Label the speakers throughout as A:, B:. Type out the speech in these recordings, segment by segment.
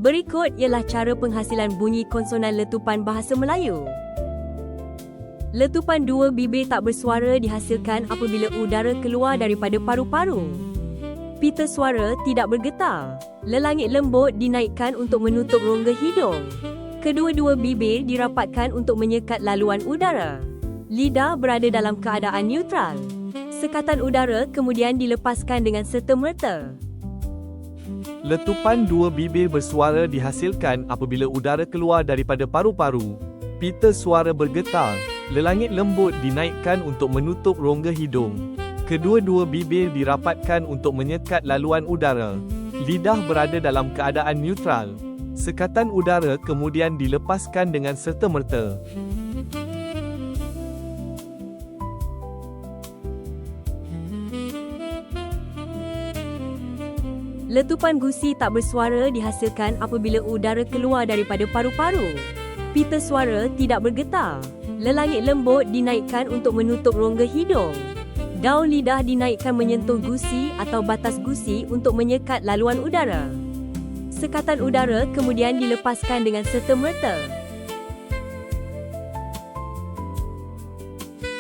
A: Berikut ialah cara penghasilan bunyi konsonan letupan bahasa Melayu. Letupan dua bibir tak bersuara dihasilkan apabila udara keluar daripada paru-paru. Pita suara tidak bergetar. Lelangit lembut dinaikkan untuk menutup rongga hidung. Kedua-dua bibir dirapatkan untuk menyekat laluan udara. Lidah berada dalam keadaan neutral. Sekatan udara kemudian dilepaskan dengan serta-merta.
B: Letupan dua bibir bersuara dihasilkan apabila udara keluar daripada paru-paru. Pita suara bergetar. Lelangit lembut dinaikkan untuk menutup rongga hidung. Kedua-dua bibir dirapatkan untuk menyekat laluan udara. Lidah berada dalam keadaan neutral. Sekatan udara kemudian dilepaskan dengan serta-merta.
A: Letupan gusi tak bersuara dihasilkan apabila udara keluar daripada paru-paru. Pita suara tidak bergetar. Lelangit lembut dinaikkan untuk menutup rongga hidung. Daun lidah dinaikkan menyentuh gusi atau batas gusi untuk menyekat laluan udara. Sekatan udara kemudian dilepaskan dengan serta-merta.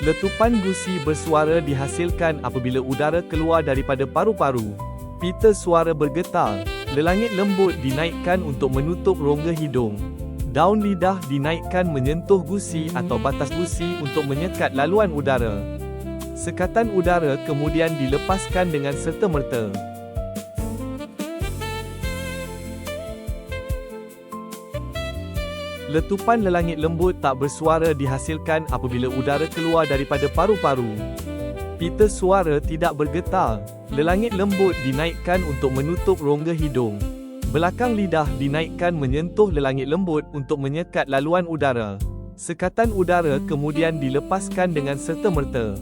B: Letupan gusi bersuara dihasilkan apabila udara keluar daripada paru-paru. Pita suara bergetar. Lelangit lembut dinaikkan untuk menutup rongga hidung. Daun lidah dinaikkan menyentuh gusi atau batas gusi untuk menyekat laluan udara. Sekatan udara kemudian dilepaskan dengan serta-merta. Letupan lelangit lembut tak bersuara dihasilkan apabila udara keluar daripada paru-paru. Pita suara tidak bergetar. Lelangit lembut dinaikkan untuk menutup rongga hidung. Belakang lidah dinaikkan menyentuh lelangit lembut untuk menyekat laluan udara. Sekatan udara kemudian dilepaskan dengan serta-merta.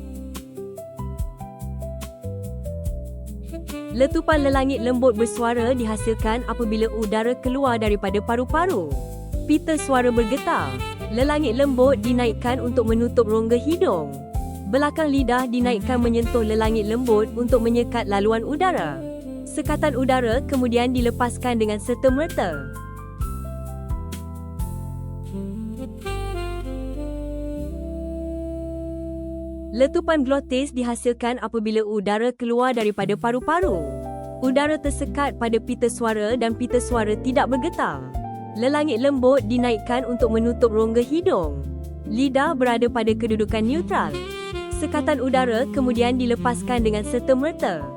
A: Letupan lelangit lembut bersuara dihasilkan apabila udara keluar daripada paru-paru. Pita suara bergetar. Lelangit lembut dinaikkan untuk menutup rongga hidung. Belakang lidah dinaikkan menyentuh lelangit lembut untuk menyekat laluan udara. Sekatan udara kemudian dilepaskan dengan serta-merta. Letupan glotis dihasilkan apabila udara keluar daripada paru-paru. Udara tersekat pada pita suara dan pita suara tidak bergetar. Lelangit lembut dinaikkan untuk menutup rongga hidung. Lidah berada pada kedudukan neutral. Sekatan udara kemudian dilepaskan dengan serta-merta.